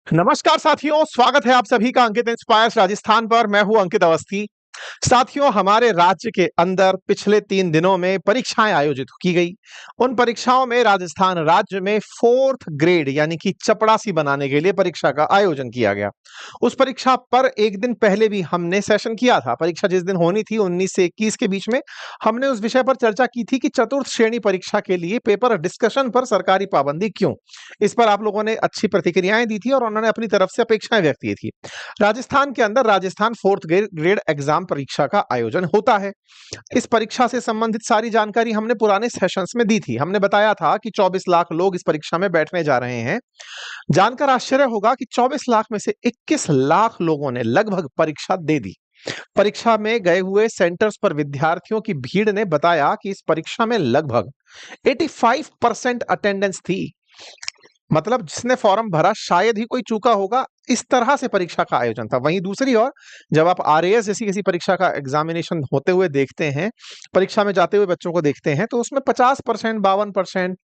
नमस्कार साथियों, स्वागत है आप सभी का अंकित इंस्पायर्स राजस्थान पर। मैं हूं अंकित अवस्थी। साथियों, हमारे राज्य के अंदर पिछले 3 दिनों में परीक्षाएं आयोजित की गई। उन परीक्षाओं में राजस्थान राज्य में 4th ग्रेड यानी कि चपड़ासी बनाने के लिए परीक्षा का आयोजन किया गया। उस परीक्षा पर एक दिन पहले भी हमने सेशन किया था। परीक्षा जिस दिन होनी थी 19 से 21 के बीच में, हमने उस विषय पर चर्चा की थी कि चतुर्थ श्रेणी परीक्षा के लिए पेपर डिस्कशन पर सरकारी पाबंदी क्यों। इस पर आप लोगों ने अच्छी प्रतिक्रियाएं दी थी और उन्होंने अपनी तरफ से अपेक्षाएं व्यक्त की थी। राजस्थान के अंदर राजस्थान 4th ग्रेड एग्जाम परीक्षा का आयोजन होता है। इस परीक्षा से संबंधित सारी जानकारी हमने पुराने सेशंस में दी थी। हमने बताया था कि 24 लाख लोग इस परीक्षा में बैठने जा रहे हैं। जानकर आश्चर्य होगा कि 24 लाख में से 21 लाख लोगों ने लगभग परीक्षा दे दी। परीक्षा में गए हुए सेंटर्स पर विद्यार्थियों की भीड़ ने बताया कि इस परीक्षा में लगभग 85% अटेंडेंस थी। मतलब जिसने फॉर्म भरा शायद ही कोई चूका होगा। इस तरह से परीक्षा का आयोजन था। वहीं दूसरी ओर जब आप आरएएस जैसी किसी परीक्षा का एग्जामिनेशन होते हुए देखते हैं, परीक्षा में जाते हुए बच्चों को देखते हैं, तो उसमें 50%, 52%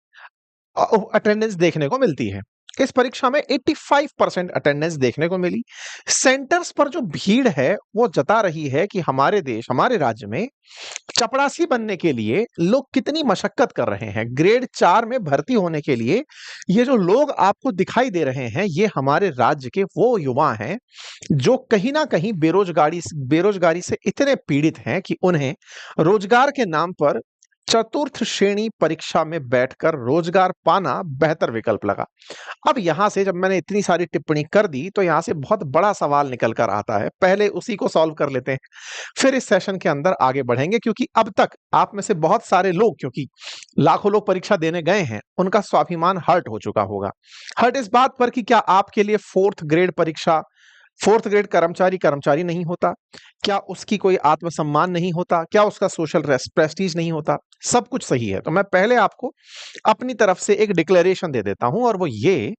अटेंडेंस देखने को मिलती है। इस परीक्षा में 85% अटेंडेंस देखने को मिली। सेंटर्स पर जो भीड़ है वो जता रही है कि हमारे देश, हमारे राज्य में चपड़ासी बनने के लिए लोग कितनी मशक्कत कर रहे हैं। ग्रेड 4 में भर्ती होने के लिए ये जो लोग आपको दिखाई दे रहे हैं, ये हमारे राज्य के वो युवा हैं जो कहीं ना कहीं बेरोजगारी से इतने पीड़ित हैं कि उन्हें रोजगार के नाम पर चतुर्थ श्रेणी परीक्षा में बैठकर रोजगार पाना बेहतर विकल्प लगा। अब यहां से जब मैंने इतनी सारी टिप्पणी कर दी तो यहां से बहुत बड़ा सवाल निकल कर आता है। पहले उसी को सॉल्व कर लेते हैं, फिर इस सेशन के अंदर आगे बढ़ेंगे। क्योंकि अब तक आप में से बहुत सारे लोग, क्योंकि लाखों लोग परीक्षा देने गए हैं, उनका स्वाभिमान हर्ट हो चुका होगा। हर्ट इस बात पर कि क्या आपके लिए 4th ग्रेड परीक्षा, 4th ग्रेड कर्मचारी कर्मचारी नहीं होता? क्या उसकी कोई आत्मसम्मान नहीं होता? क्या उसका सोशल प्रेस्टीज नहीं होता? सब कुछ सही है। तो मैं पहले आपको अपनी तरफ से एक डिक्लेरेशन दे देता हूं, और वो ये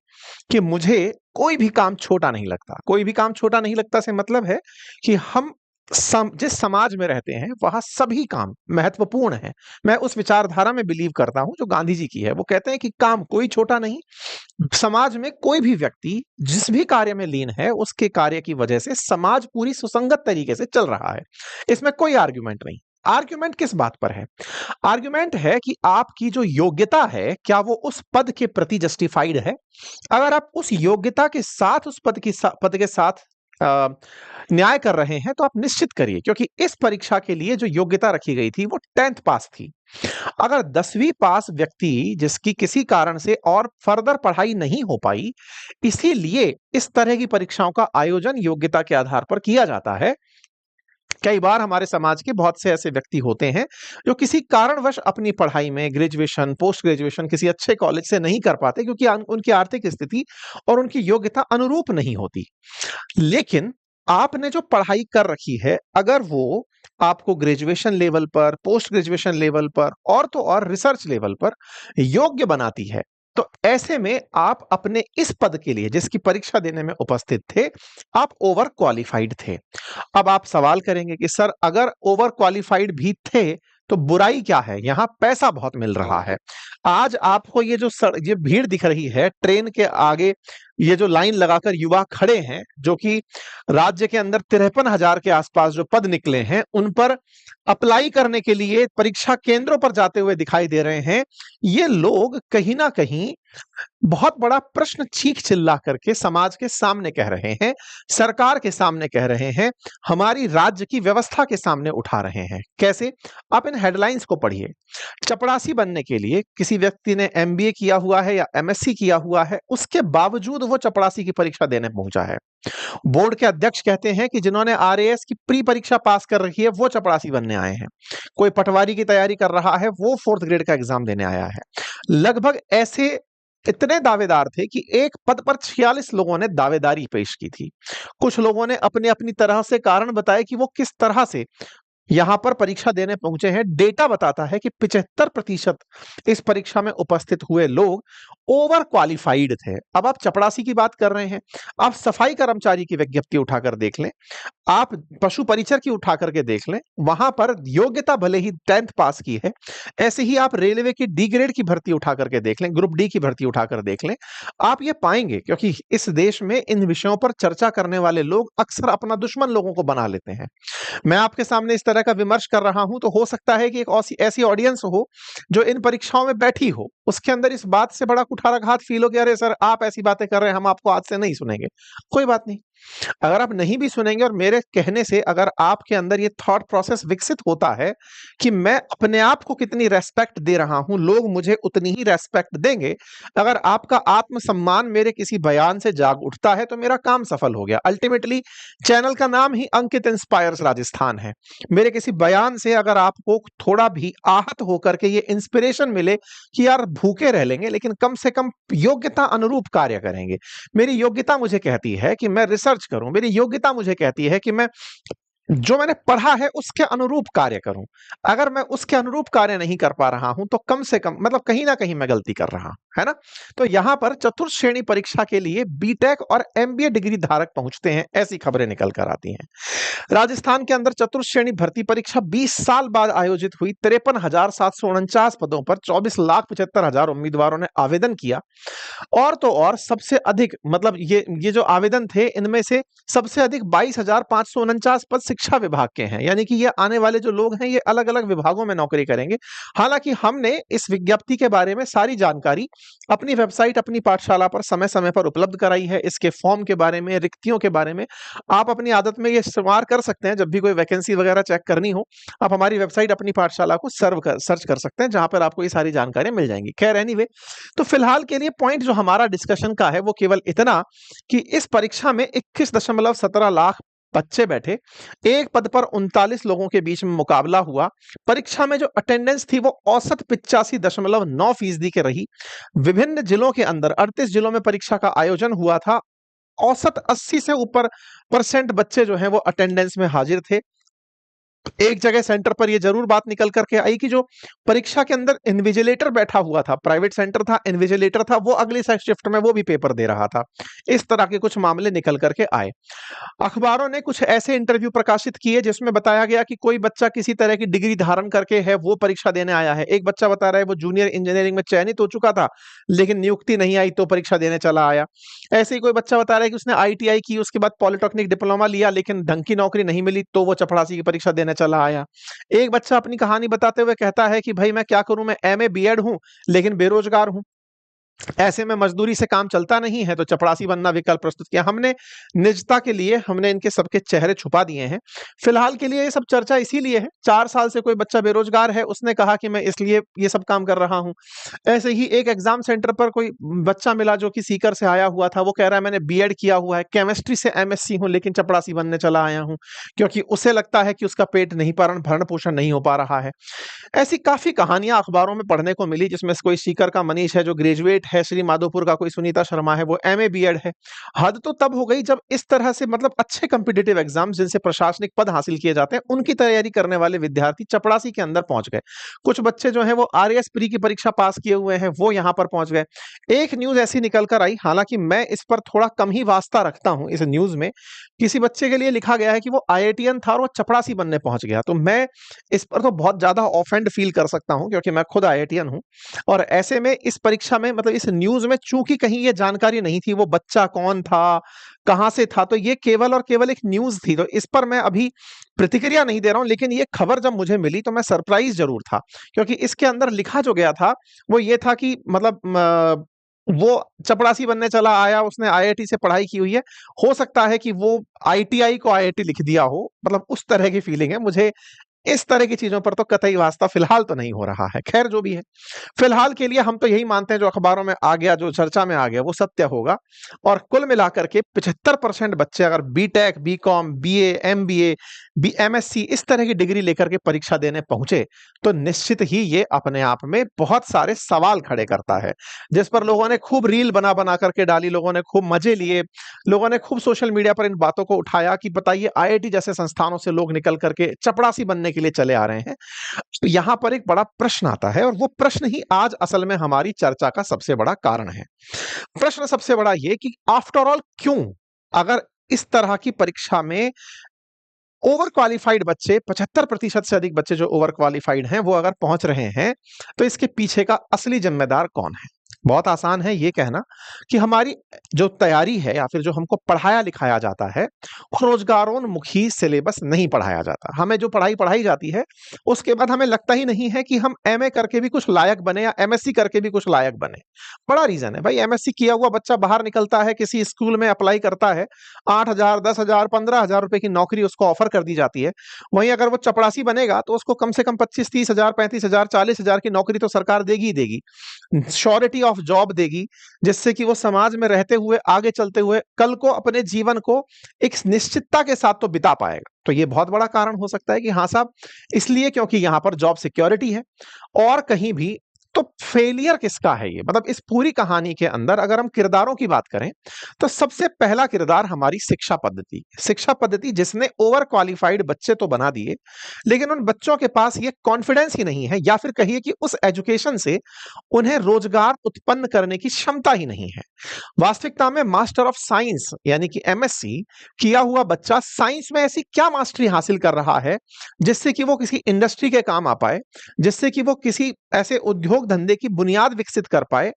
कि मुझे कोई भी काम छोटा नहीं लगता। कोई भी काम छोटा नहीं लगता से मतलब है कि हम जिस समाज में रहते हैं वहां सभी काम महत्वपूर्ण हैं। मैं उस विचारधारा में बिलीव करता हूं जो गांधी जी की है। वो कहते हैं कि काम कोई छोटा नहीं। समाज में कोई भी व्यक्ति जिस भी कार्य में लीन है, उसके कार्य की वजह से समाज पूरी सुसंगत तरीके से चल रहा है। इसमें कोई आर्ग्यूमेंट नहीं। आर्ग्यूमेंट किस बात पर है? आर्ग्यूमेंट है कि आपकी जो योग्यता है, क्या वो उस पद के प्रति जस्टिफाइड है? अगर आप उस योग्यता के साथ उस पद के साथ अ, न्याय कर रहे हैं, तो आप निश्चित करिए। क्योंकि इस परीक्षा के लिए जो योग्यता रखी गई थी वो 10th पास थी। अगर 10वीं पास व्यक्ति जिसकी किसी कारण से और फर्दर पढ़ाई नहीं हो पाई, इसीलिए इस तरह की परीक्षाओं का आयोजन योग्यता के आधार पर किया जाता है। कई बार हमारे समाज के बहुत से ऐसे व्यक्ति होते हैं जो किसी कारणवश अपनी पढ़ाई में ग्रेजुएशन, पोस्ट ग्रेजुएशन किसी अच्छे कॉलेज से नहीं कर पाते, क्योंकि उनकी आर्थिक स्थिति और उनकी योग्यता अनुरूप नहीं होती। लेकिन आपने जो पढ़ाई कर रखी है, अगर वो आपको ग्रेजुएशन लेवल पर, पोस्ट ग्रेजुएशन लेवल पर और तो और रिसर्च लेवल पर योग्य बनाती है, तो ऐसे में आप अपने इस पद के लिए जिसकी परीक्षा देने में उपस्थित थे, आप ओवर क्वालिफाइड थे। अब आप सवाल करेंगे कि सर, अगर ओवर क्वालिफाइड भी थे तो बुराई क्या है? यहां पैसा बहुत मिल रहा है। आज आपको ये भीड़ दिख रही है ट्रेन के आगे, ये जो लाइन लगाकर युवा खड़े हैं, जो कि राज्य के अंदर 53,000 के आसपास जो पद निकले हैं, उन पर अप्लाई करने के लिए परीक्षा केंद्रों पर जाते हुए दिखाई दे रहे हैं। ये लोग कहीं ना कहीं बहुत बड़ा प्रश्न चीख चिल्ला करके समाज के सामने कह रहे हैं, सरकार के सामने कह रहे हैं, हमारी राज्य की व्यवस्था के सामने उठा रहे हैं। कैसे? आप इन हेडलाइंस को पढ़िए। चपड़ासी बनने के लिए किसी व्यक्ति ने एमबीए किया हुआ है या एमएससी किया हुआ है, उसके बावजूद वो चपड़ासी की परीक्षा देने पहुंचा है। बोर्ड के अध्यक्ष कहते हैं कि जिन्होंने आरएएस की प्री परीक्षा पास कर रखी है वो चपड़ासी बनने आए हैं। कोई पटवारी की तैयारी कर रहा है, वो 4th ग्रेड का एग्जाम देने आया है। लगभग ऐसे इतने दावेदार थे कि एक पद पर 46 लोगों ने दावेदारी पेश की थी। कुछ लोगों ने अपने अपनी तरह से कारण बताए कि वो किस तरह से यहाँ पर परीक्षा देने पहुंचे हैं। डेटा बताता है कि 75% इस परीक्षा में उपस्थित हुए लोग ओवर क्वालिफाइड थे। अब आप चपरासी की बात कर रहे हैं, आप सफाई कर्मचारी की विज्ञप्ति उठाकर देख लें, आप पशु परिचर की उठा करके देख लें, वहां पर योग्यता भले ही 10th पास की है। ऐसे ही आप रेलवे की डी ग्रेड की भर्ती उठा करके देख लें, ग्रुप डी की भर्ती उठाकर देख लें, आप ये पाएंगे, क्योंकि इस देश में इन विषयों पर चर्चा करने वाले लोग अक्सर अपना दुश्मन लोगों को बना लेते हैं। मैं आपके सामने इस तरह का विमर्श कर रहा हूं तो हो सकता है कि एक ऐसी ऑडियंस हो जो इन परीक्षाओं में बैठी हो, उसके अंदर इस बात से बड़ा कुठाराघात फील हो कि अरे सर आप ऐसी बातें कर रहे हैं, हम आपको आज से नहीं सुनेंगे। कोई बात नहीं, अगर आप नहीं भी सुनेंगे और मेरे कहने से अगर आपके अंदर ये थॉट प्रोसेस विकसित होता है कि मैं अपने आप को कितनी रेस्पेक्ट दे रहा हूं, लोग मुझे उतनी ही रेस्पेक्ट देंगे, अगर आपका आत्मसम्मान मेरे किसी बयान से जाग उठता है तो मेरा काम सफल हो गया। अल्टीमेटली चैनल का नाम ही अंकित इंस्पायर्स राजस्थान है। मेरे किसी बयान से अगर आपको थोड़ा भी आहत होकर के ये इंस्पिरेशन मिले कि यार भूखे रह लेंगे लेकिन कम से कम योग्यता अनुरूप कार्य करेंगे, मेरी योग्यता मुझे कहती है कि मैं रिसर्च करूं, मेरी योग्यता मुझे कहती है कि मैं जो मैंने पढ़ा है उसके अनुरूप कार्य करूं, अगर मैं उसके अनुरूप कार्य नहीं कर पा रहा हूं तो कम से कम मतलब कहीं ना कहीं मैं गलती कर रहा हूं, है ना। तो यहां पर चतुर्थ श्रेणी परीक्षा के लिए बीटेक और एमबीए डिग्री धारक पहुंचते हैं, ऐसी खबरें निकल कर आती हैं। राजस्थान के अंदर चतुर्थ श्रेणी भर्ती परीक्षा 20 साल बाद आयोजित हुई। 53,749 पदों पर 24,75,000 उम्मीदवारों ने आवेदन किया। और तो और सबसे अधिक मतलब ये जो आवेदन थे इनमें से सबसे अधिक 22,549 पद शिक्षा विभाग के हैं, यानी कि ये आने वाले जो लोग हैं ये अलग अलग विभागों में नौकरी करेंगे। हालांकि हमने इस विज्ञप्ति के बारे में सारी जानकारी अपनी वेबसाइट, अपनी पाठशाला पर समय समय पर उपलब्ध कराई है। इसके फॉर्म के बारे में, रिक्तियों के बारे में आप अपनी आदत में ये इस्तेमाल कर सकते हैं। जब भी कोई वैकेंसी वगैरह चेक करनी हो, आप हमारी वेबसाइट, अपनी पाठशाला को सर्च कर सकते हैं, जहां पर आपको ये सारी जानकारी मिल जाएंगी। खैर एनीवे, तो फिलहाल के लिए पॉइंट जो हमारा डिस्कशन का है वो केवल इतना कि इस परीक्षा में 21.17 लाख बच्चे बैठे, एक पद पर 39 लोगों के बीच में मुकाबला हुआ। परीक्षा में जो अटेंडेंस थी वो औसत 85.9% के रही। विभिन्न जिलों के अंदर 38 जिलों में परीक्षा का आयोजन हुआ था। औसत 80 से ऊपर % बच्चे जो हैं वो अटेंडेंस में हाजिर थे। एक जगह सेंटर पर ये जरूर बात निकल करके आई कि जो परीक्षा के अंदर इन्विजिलेटर बैठा हुआ था, प्राइवेट सेंटर था, इन्विजिलेटर था, वो अगली शिफ्ट में वो भी पेपर दे रहा था। इस तरह के कुछ मामले निकल करके आए। अखबारों ने कुछ ऐसे इंटरव्यू प्रकाशित किए जिसमें बताया गया कि कोई बच्चा किसी तरह की डिग्री धारण करके है वो परीक्षा देने आया है। एक बच्चा बता रहा है वो जूनियर इंजीनियरिंग में चयनित हो चुका था लेकिन नियुक्ति नहीं आई तो परीक्षा देने चला आया। ऐसे ही कोई बच्चा बता रहा है कि उसने आईटीआई की, उसके बाद पॉलिटेक्निक डिप्लोमा लिया लेकिन ढंग की नौकरी नहीं मिली तो वो चपरासी की परीक्षा देने चला आया। एक बच्चा अपनी कहानी बताते हुए कहता है कि भाई मैं क्या करूं, मैं एमए बीएड हूं लेकिन बेरोजगार हूं, ऐसे में मजदूरी से काम चलता नहीं है तो चपरासी बनना विकल्प प्रस्तुत किया। हमने निजता के लिए हमने इनके सबके चेहरे छुपा दिए हैं। फिलहाल के लिए ये सब चर्चा इसीलिए है, 4 साल से कोई बच्चा बेरोजगार है, उसने कहा कि मैं इसलिए ये सब काम कर रहा हूं। ऐसे ही एक एग्जाम सेंटर पर कोई बच्चा मिला जो कि सीकर से आया हुआ था, वो कह रहा है मैंने बीएड किया हुआ है, केमिस्ट्री से एमएससी हूं लेकिन चपरासी बनने चला आया हूं, क्योंकि उसे लगता है कि उसका पेट नहीं भरण पोषण नहीं हो पा रहा है। ऐसी काफी कहानियां अखबारों में पढ़ने को मिली, जिसमें से कोई सीकर का मनीष है जो ग्रेजुएट है, श्री माधोपुर का कोई सुनीता शर्मा है वो एमए बीएड है। हद तो तब हो गई जब इस तरह से मतलब अच्छे कॉम्पिटिटिव एग्जाम जिनसे प्रशासनिक पद हासिल किए जाते हैं उनकी तैयारी करने वाले विद्यार्थी चपरासी के अंदर पहुंच गए। कुछ बच्चे जो हैं वो आरएएस प्री की परीक्षा पास किए हुए हैं, वो यहां पर पहुंच गए। एक न्यूज ऐसी निकल कर आई, हालांकि मैं इस पर थोड़ा कम ही वास्ता रखता हूं। इस न्यूज में किसी बच्चे के लिए लिखा गया है कि वो आईआईटीएन था और वो चपरासी बनने पहुंच गया, तो मैं इस पर तो बहुत ज्यादा ऑफेंड फील कर सकता हूं क्योंकि मैं खुद आईआईटीएन हूं। और ऐसे में इस परीक्षा में मतलब इस न्यूज में चूंकि कहीं ये जानकारी नहीं थी वो बच्चा कौन था, कहां से था, तो ये केवल और केवल एक न्यूज थी, तो इस पर मैं अभी प्रतिक्रिया नहीं दे रहा हूं। लेकिन ये खबर जब मुझे मिली तो मैं सरप्राइज जरूर था, क्योंकि इसके अंदर लिखा जो गया था वो ये था कि मतलब वो चपरासी बनने चला आया, उसने आईआईटी से पढ़ाई की हुई है, हो सकता है कि वो आईटीआई को आईआईटी लिख दिया हो, मतलब उस तरह की फीलिंग है मुझे। इस तरह की चीजों पर तो कतई वास्ता फिलहाल तो नहीं हो रहा है। खैर जो भी है, फिलहाल के लिए हम तो यही मानते हैं जो अखबारों में आ गया, जो चर्चा में आ गया वो सत्य होगा। और कुल मिलाकर के 75% बच्चे अगर BTech, BCom, BA, MBA, MSc इस तरह की डिग्री लेकर के परीक्षा देने पहुंचे तो निश्चित ही ये अपने आप में बहुत सारे सवाल खड़े करता है, जिस पर लोगों ने खूब रील बना बना करके डाली, लोगों ने खूब मजे लिए, लोगों ने खूब सोशल मीडिया पर इन बातों को उठाया कि बताइए आईआईटी जैसे संस्थानों से लोग निकल करके चपरासी बनने करने के लिए चले आ रहे हैं। तो यहाँ पर एक बड़ा प्रश्न आता है और वो प्रश्न ही आज असल में हमारी चर्चा का सबसे बड़ा कारण है। प्रश्न सबसे बड़ा ये कि आफ्टर ऑल क्यों, अगर इस तरह की परीक्षा में ओवर क्वालिफाइड बच्चे 75% से अधिक बच्चे जो ओवर क्वालिफाइड हैं वो अगर पहुंच रहे हैं, तो इसके पीछे का असली जिम्मेदार कौन है? बहुत आसान है ये कहना कि हमारी जो तैयारी है या फिर जो हमको पढ़ाया लिखाया जाता है, वो रोजगारोन्मुखी सिलेबस नहीं पढ़ाया जाता। हमें जो पढ़ाई पढ़ाई जाती है, उसके बाद हमें लगता ही नहीं है कि हम एमए करके भी कुछ लायक बने या एमएससी करके भी कुछ लायक बने। बड़ा रीजन है भाई, एमएससी किया हुआ बच्चा बाहर निकलता है, किसी स्कूल में अप्लाई करता है, 8,000, 10,000, 15,000 रुपए की नौकरी उसको ऑफर कर दी जाती है। वहीं अगर वो चपरासी बनेगा तो उसको कम से कम 25-30,000, 35,000, 40,000 की नौकरी तो सरकार देगी ही देगी, श्योरिटी ऑफ जॉब देगी, जिससे कि वो समाज में रहते हुए, आगे चलते हुए कल को अपने जीवन को एक निश्चितता के साथ तो बिता पाएगा। तो ये बहुत बड़ा कारण हो सकता है कि हाँ साहब, इसलिए क्योंकि यहां पर जॉब सिक्योरिटी है। और कहीं भी तो फेलियर किसका है ये, मतलब इस पूरी कहानी के अंदर अगर हम किरदारों की बात करें, तो सबसे पहला किरदार हमारी शिक्षा पद्धति। शिक्षा पद्धति जिसने ओवर क्वालिफाइड बच्चे तो बना दिए, लेकिन उन बच्चों के पास ये कॉन्फिडेंस ही नहीं है, या फिर कहिए कि उस एजुकेशन से उन्हें रोजगार उत्पन्न करने की क्षमता ही नहीं है। वास्तविकता में मास्टर ऑफ साइंस यानी कि एमएससी किया हुआ बच्चा साइंस में ऐसी क्या मास्टरी हासिल कर रहा है जिससे कि वो किसी इंडस्ट्री के काम आ पाए, जिससे कि वो किसी ऐसे उद्योग धंधे की बुनियाद विकसित कर पाए,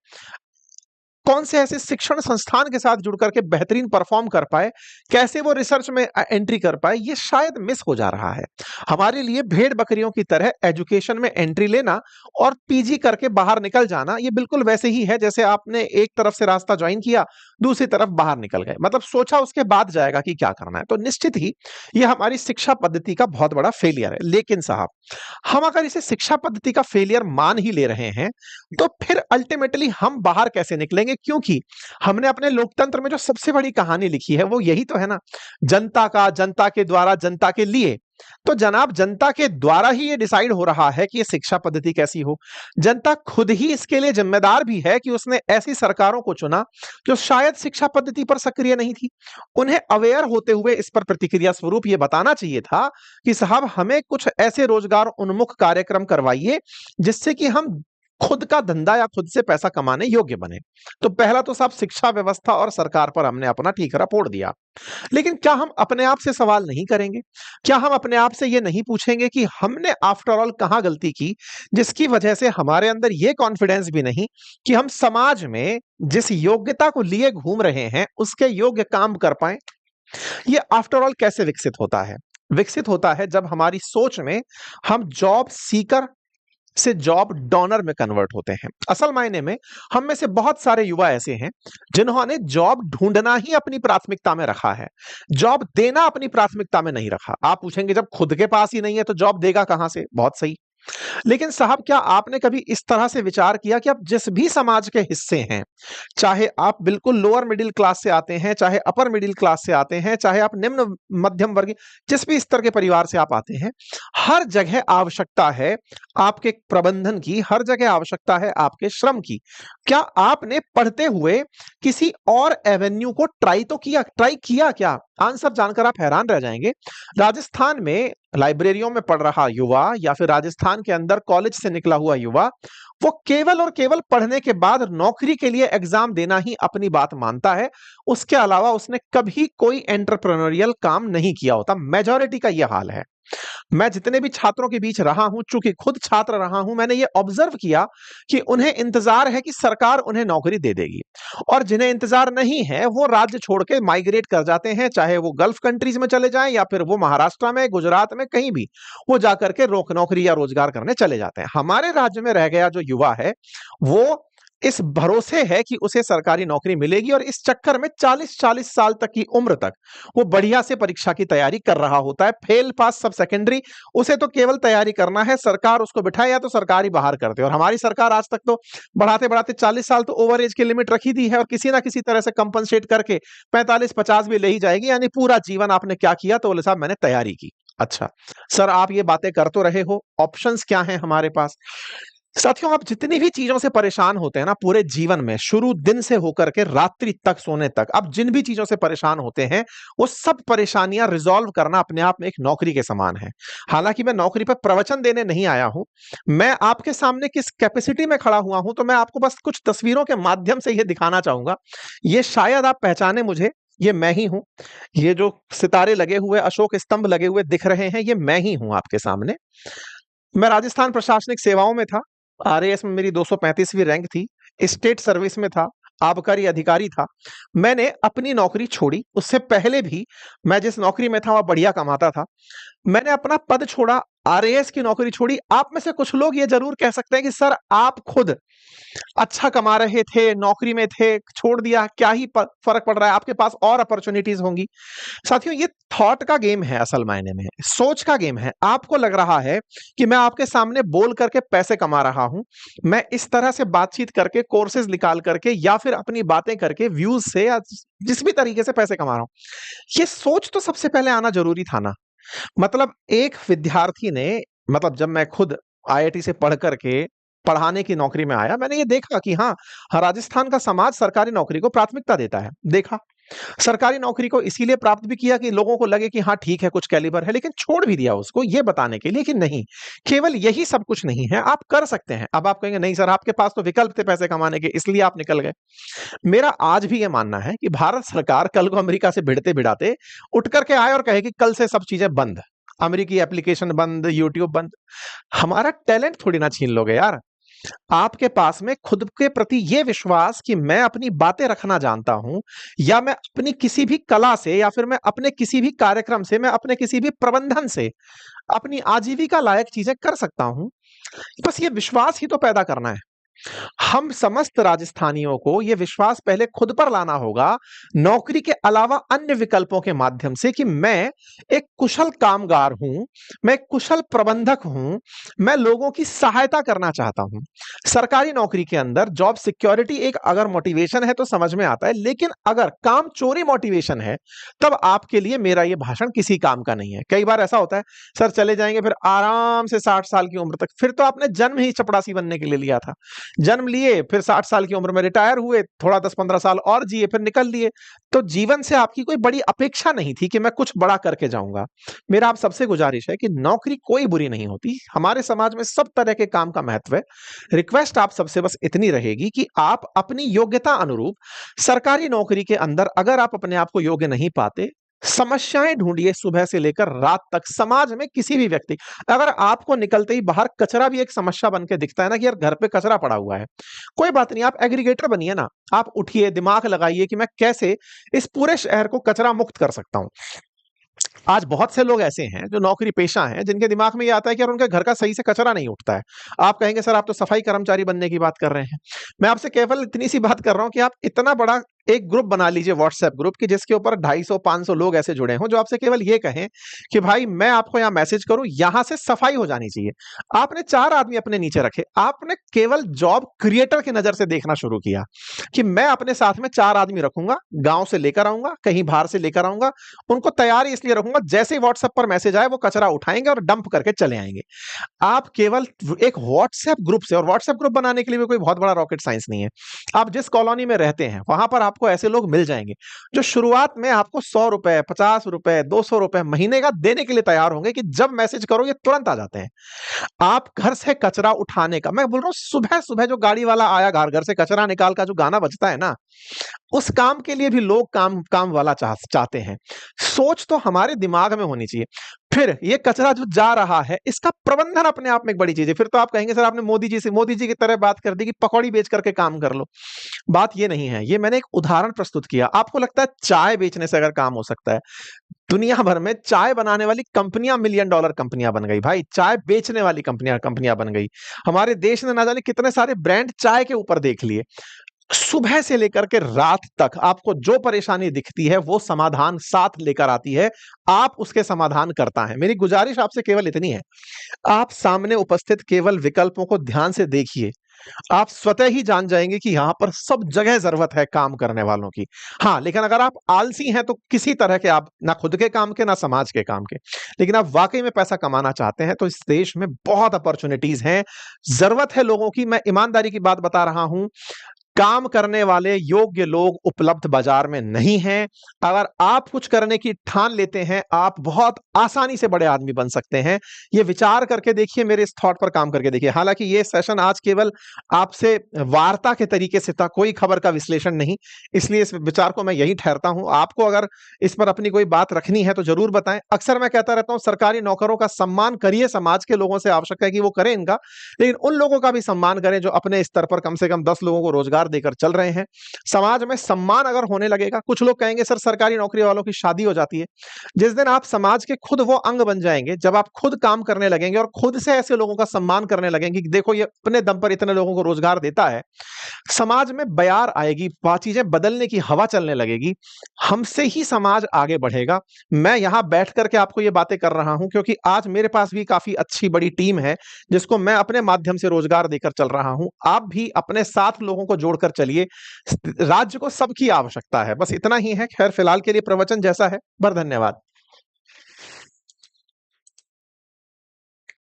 कौन से ऐसे शिक्षण संस्थान के साथ जुड़ करके बेहतरीन परफॉर्म कर पाए, कैसे वो रिसर्च में एंट्री कर पाए, ये शायद मिस हो जा रहा है। हमारे लिए भेड़ बकरियों की तरह एजुकेशन में एंट्री लेना और पीजी करके बाहर निकल जाना, ये बिल्कुल वैसे ही है जैसे आपने एक तरफ से रास्ता ज्वाइन किया, दूसरी तरफ बाहर निकल गए, मतलब सोचा उसके बाद जाएगा कि क्या करना है। तो निश्चित ही ये हमारी शिक्षा पद्धति का बहुत बड़ा फेलियर है। लेकिन साहब, हम अगर इसे शिक्षा पद्धति का फेलियर मान ही ले रहे हैं, तो फिर अल्टीमेटली हम बाहर कैसे निकलेंगे? क्योंकि हमने अपने लोकतंत्र में जो सबसे बड़ी कहानी लिखी है वो यही तो है ना, जनता का, जनता के द्वारा, जनता के लिए। तो जनाब, जनता के द्वारा ही ये डिसाइड हो रहा है कि ये शिक्षा पद्धति कैसी हो। जनता खुद ही इसके लिए जिम्मेदार भी है कि उसने ऐसी सरकारों को चुना जो शायद शिक्षा पद्धति पर सक्रिय नहीं थी। उन्हें अवेयर होते हुए इस पर प्रतिक्रिया स्वरूप ये बताना चाहिए था कि साहब, हमें कुछ ऐसे रोजगार उन्मुख कार्यक्रम करवाइए जिससे कि हम खुद का धंधा या खुद से पैसा कमाने योग्य बने। तो पहला तो साहब शिक्षा व्यवस्था और सरकार पर हमने अपना ठीकरा फोड़ दिया। लेकिन क्या हम अपने आप से सवाल नहीं करेंगे? क्या हम अपने आप से ये नहीं पूछेंगे कि हमने आफ्टर ऑल कहां गलती की, जिसकी वजह से हमारे अंदर ये कॉन्फिडेंस भी नहीं कि हम समाज में जिस योग्यता को लिए घूम रहे हैं उसके योग्य काम कर पाए? ये आफ्टर ऑल कैसे विकसित होता है? विकसित होता है जब हमारी सोच में हम जॉब सीकर से जॉब डोनर में कन्वर्ट होते हैं। असल मायने में हम में से बहुत सारे युवा ऐसे हैं जिन्होंने जॉब ढूंढना ही अपनी प्राथमिकता में रखा है, जॉब देना अपनी प्राथमिकता में नहीं रखा। आप पूछेंगे जब खुद के पास ही नहीं है तो जॉब देगा कहां से? बहुत सही। लेकिन साहब, क्या आपने कभी इस तरह से विचार किया कि आप जिस भी समाज के हिस्से हैं, चाहे आप बिल्कुल लोअर मिडिल क्लास से आते हैं, चाहे अपर मिडिल क्लास से आते हैं, चाहे आप निम्न मध्यम वर्गीय, जिस भी स्तर के परिवार से आप आते हैं, हर जगह आवश्यकता है आपके प्रबंधन की, हर जगह आवश्यकता है आपके श्रम की। क्या आपने पढ़ते हुए किसी और एवेन्यू को ट्राई किया क्या? आंसर जानकर आप हैरान रह जाएंगे। राजस्थान में लाइब्रेरियों में पढ़ रहा युवा या फिर राजस्थान के अंदर कॉलेज से निकला हुआ युवा, वो केवल और केवल पढ़ने के बाद नौकरी के लिए एग्जाम देना ही अपनी बात मानता है। उसके अलावा उसने कभी कोई एंटरप्रेन्योरियल काम नहीं किया होता। मेजॉरिटी का यह हाल है। मैं जितने भी छात्रों के बीच रहा हूं, चूंकि खुद छात्र रहा हूं, मैंने ये ऑब्जर्व किया कि उन्हें इंतजार है कि सरकार उन्हें नौकरी दे देगी, और जिन्हें इंतजार नहीं है वो राज्य छोड़ के माइग्रेट कर जाते हैं, चाहे वो गल्फ कंट्रीज में चले जाएं या फिर वो महाराष्ट्र में, गुजरात में, कहीं भी वो जाकर के नौकरी या रोजगार करने चले जाते हैं। हमारे राज्य में रह गया जो युवा है वो इस भरोसे है कि उसे सरकारी नौकरी मिलेगी, और इस चक्कर में 40-40 साल तक की उम्र तक वो बढ़िया से परीक्षा की तैयारी कर रहा होता है। फेल पास सब सेकेंडरी, उसे तो केवल तैयारी करना है, सरकार उसको बिठाए या तो सरकार ही बाहर करते। और हमारी सरकार आज तक तो बढ़ाते बढ़ाते 40 साल तो ओवर एज की लिमिट रखी दी है, और किसी ना किसी तरह से कंपनसेट करके 45-50 भी ले ही जाएगी। यानी पूरा जीवन आपने क्या किया? तो बोले साहब मैंने तैयारी की। अच्छा सर, आप ये बातें कर तो रहे हो, ऑप्शंस क्या हैं हमारे पास? साथियों, आप जितनी भी चीजों से परेशान होते हैं ना पूरे जीवन में, शुरू दिन से होकर के रात्रि तक सोने तक, आप जिन भी चीजों से परेशान होते हैं, वो सब परेशानियां रिजॉल्व करना अपने आप में एक नौकरी के समान है। हालांकि मैं नौकरी पर प्रवचन देने नहीं आया हूं, मैं आपके सामने किस कैपेसिटी में खड़ा हुआ हूं, तो मैं आपको बस कुछ तस्वीरों के माध्यम से यह दिखाना चाहूंगा। ये शायद आप पहचाने मुझे, ये मैं ही हूं। ये जो सितारे लगे हुए, अशोक स्तंभ लगे हुए दिख रहे हैं, ये मैं ही हूं आपके सामने। मैं राजस्थान प्रशासनिक सेवाओं में था। आरएएस में मेरी 235वीं रैंक थी। स्टेट सर्विस में था, आबकारी अधिकारी था। मैंने अपनी नौकरी छोड़ी, उससे पहले भी मैं जिस नौकरी में था वहाँ बढ़िया कमाता था। मैंने अपना पद छोड़ा, आरएएस की नौकरी छोड़ी। आप में से कुछ लोग ये ज़रूर कह सकते हैं कि सर आप खुद अच्छा कमा रहे थे, नौकरी में थे, छोड़ दिया, क्या ही फ़र्क पड़ रहा है, आपके पास और अपॉर्च्युनिटीज़ होंगी। साथियों, ये थॉट का गेम है, असल मायने में सोच का गेम है। आपको लग रहा है कि मैं आपके सामने बोल करके पैसे कमा रहा हूं, मैं इस तरह से बातचीत करके, कोर्सेज निकाल करके, या फिर अपनी बातें करके, व्यूज से, या जिस भी तरीके से पैसे कमा रहा हूं। ये सोच तो सबसे पहले आना जरूरी था ना। मतलब एक विद्यार्थी ने, मतलब जब मैं खुद आईआईटी से पढ़ करके पढ़ाने की नौकरी में आया, मैंने ये देखा कि हाँ, राजस्थान का समाज सरकारी नौकरी को प्राथमिकता देता है। देखा, सरकारी नौकरी को इसीलिए प्राप्त भी किया कि लोगों को लगे कि हाँ ठीक है, कुछ कैलिबर है, लेकिन छोड़ भी दिया उसको ये बताने के लिए कि नहीं, केवल यही सब कुछ नहीं है, आप कर सकते हैं। अब आप कहेंगे नहीं सर, आपके पास तो विकल्प थे पैसे कमाने के, इसलिए आप निकल गए। मेरा आज भी ये मानना है कि भारत सरकार कल को अमेरिका से भिड़ते भिड़ाते उठ करके आए और कहे कि कल से सब चीजें बंद, अमेरिकी एप्लीकेशन बंद, यूट्यूब बंद। हमारा टैलेंट थोड़ी ना छीन लोगे यार। आपके पास में खुद के प्रति ये विश्वास कि मैं अपनी बातें रखना जानता हूं, या मैं अपनी किसी भी कला से, या फिर मैं अपने किसी भी कार्यक्रम से, मैं अपने किसी भी प्रबंधन से अपनी आजीविका लायक चीजें कर सकता हूं, बस ये विश्वास ही तो पैदा करना है। हम समस्त राजस्थानियों को यह विश्वास पहले खुद पर लाना होगा, नौकरी के अलावा अन्य विकल्पों के माध्यम से, कि मैं एक कुशल कामगार हूं, मैं एक कुशल प्रबंधक हूं, मैं लोगों की सहायता करना चाहता हूं। सरकारी नौकरी के अंदर जॉब सिक्योरिटी एक अगर मोटिवेशन है तो समझ में आता है, लेकिन अगर काम चोरी मोटिवेशन है, तब आपके लिए मेरा यह भाषण किसी काम का नहीं है। कई बार ऐसा होता है, सर चले जाएंगे फिर आराम से 60 साल की उम्र तक, फिर तो आपने जन्म ही चपड़ासी बनने के लिए लिया था। जन्म लिए, फिर 60 साल की उम्र में रिटायर हुए, थोड़ा 10-15 साल और जिए, फिर निकल लिए। तो जीवन से आपकी कोई बड़ी अपेक्षा नहीं थी कि मैं कुछ बड़ा करके जाऊंगा। मेरा आप सबसे गुजारिश है कि नौकरी कोई बुरी नहीं होती, हमारे समाज में सब तरह के काम का महत्व है। रिक्वेस्ट आप सबसे बस इतनी रहेगी कि आप अपनी योग्यता अनुरूप सरकारी नौकरी के अंदर अगर आप अपने आप को योग्य नहीं पाते, समस्याएं ढूंढिए सुबह से लेकर रात तक। समाज में किसी भी व्यक्ति, अगर आपको निकलते ही बाहर कचरा भी एक समस्या बन के दिखता है ना, कि यार घर पे कचरा पड़ा हुआ है, कोई बात नहीं, आप एग्रीगेटर बनिए ना। आप उठिए, दिमाग लगाइए कि मैं कैसे इस पूरे शहर को कचरा मुक्त कर सकता हूं। आज बहुत से लोग ऐसे हैं जो नौकरी पेशा हैं, जिनके दिमाग में ये आता है कि यार उनके घर का सही से कचरा नहीं उठता है। आप कहेंगे सर आप तो सफाई कर्मचारी बनने की बात कर रहे हैं। मैं आपसे केवल इतनी सी बात कर रहा हूं कि आप इतना बड़ा एक ग्रुप बना लीजिए, व्हाट्सएप ग्रुप, कि जिसके ऊपर 250-500 लोग ऐसे जुड़े हों जो आपसे केवल ये कहें कि भाई मैं आपको यहां मैसेज करूं, यहां से सफाई हो जानी चाहिए। आपने 4 आदमी अपने नीचे रखे, आपने केवल जॉब क्रिएटर की नजर से देखना शुरू किया कि मैं अपने साथ में 4 आदमी रखूंगा, गांव से लेकर आऊंगा, कहीं बाहर से लेकर आऊंगा, उनको तैयार इसलिए रखूंगा जैसे ही व्हाट्सएप पर मैसेज आए वो कचरा उठाएंगे और डंप करके चले आएंगे। आप केवल एक व्हाट्सएप ग्रुप से, और व्हाट्सएप ग्रुप बनाने के लिए भी कोई बहुत बड़ा रॉकेट साइंस नहीं है। आप जिस कॉलोनी में रहते हैं वहां पर आपको ऐसे लोग मिल जाएंगे जो शुरुआत में आपको 100 रुपए, 50 रुपए, 200 रुपए महीने का देने के लिए तैयार होंगे, कि जब मैसेज करो ये तुरंत आ जाते हैं। आप घर से कचरा उठाने का, मैं बोल रहा हूं सुबह सुबह जो गाड़ी वाला आया घर घर से कचरा निकाल का जो गाना बजता है ना, उस काम के लिए भी लोग काम काम वाला चाहते हैं। सोच तो हमारे दिमाग में होनी चाहिए। फिर ये कचरा जो जा रहा है, इसका प्रबंधन अपने आप में एक बड़ी चीज है। फिर तो आप कहेंगे सर आपने मोदी जी की तरह बात कर दी कि पकौड़ी बेच करके काम कर लो। बात ये नहीं है, ये मैंने एक उदाहरण प्रस्तुत किया। आपको लगता है चाय बेचने से अगर काम हो सकता है? दुनिया भर में चाय बनाने वाली कंपनियां मिलियन डॉलर कंपनियां बन गई भाई, चाय बेचने वाली कंपनियां कंपनियां बन गई। हमारे देश ने ना जाने कितने सारे ब्रांड चाय के ऊपर देख लिए। सुबह से लेकर के रात तक आपको जो परेशानी दिखती है वो समाधान साथ लेकर आती है, आप उसके समाधान करता है। मेरी गुजारिश आपसे केवल इतनी है, आप सामने उपस्थित केवल विकल्पों को ध्यान से देखिए, आप स्वतः ही जान जाएँगे कि यहाँ पर सब जगह ज़रूरत है काम करने वालों की। हाँ, लेकिन अगर आप आलसी हैं तो किसी तरह के आप ना खुद के काम के, ना समाज के काम के। लेकिन आप वाक़ई में पैसा कमाना चाहते हैं तो इस देश में बहुत अपॉर्च्युनिटीज़ हैं। ज़रूरत है लोगों की, मैं ईमानदारी की बात बता रहा हूँ। काम करने वाले योग्य लोग उपलब्ध बाजार में नहीं हैं। अगर आप कुछ करने की ठान लेते हैं, आप बहुत आसानी से बड़े आदमी बन सकते हैं। ये विचार करके देखिए, मेरे इस थॉट पर काम करके देखिए। हालाँकि ये सेशन आज केवल आपसे वार्ता के तरीके से था, कोई खबर का विश्लेषण नहीं। इसलिए इस विचार को मैं यहीं ठहरता हूँ। आपको अगर इस पर अपनी कोई बात रखनी है तो ज़रूर बताएँ। अक्सर मैं कहता रहता हूँ सरकारी नौकरों का सम्मान करिए, समाज के लोगों से आवश्यक है कि वो करें इनका। लेकिन उन लोगों का भी सम्मान करें जो अपने स्तर पर कम से कम 10 लोगों को रोजगार देकर चल रहे हैं। समाज में सम्मान अगर होने लगेगा, कुछ लोग कहेंगे सर सरकारी नौकरी वालों की शादी हो जाती है। जिस दिन आप समाज के खुद वो अंग बन जाएँगे, जब आप खुद काम करने लगेंगे और खुद से ऐसे लोगों का सम्मान करने लगेंगे कि देखो ये अपने दम पर इतने लोगों को रोजगार देता है, समाज में बयार आएगी, चीजें बदलने की हवा चलने लगेगी। हमसे ही समाज आगे बढ़ेगा। मैं यहाँ बैठ कर के आपको ये बातें कर रहा हूँ क्योंकि आज मेरे पास भी काफ़ी अच्छी बड़ी टीम है, जिसको मैं अपने माध्यम से रोज़गार देकर चल रहा हूँ। आप भी अपने साथ लोगों को जोड़कर चलिए। राज्य को सबकी आवश्यकता है। बस इतना ही है। ख़ैर फ़िलहाल के लिए प्रवचन जैसा है। धन्यवाद।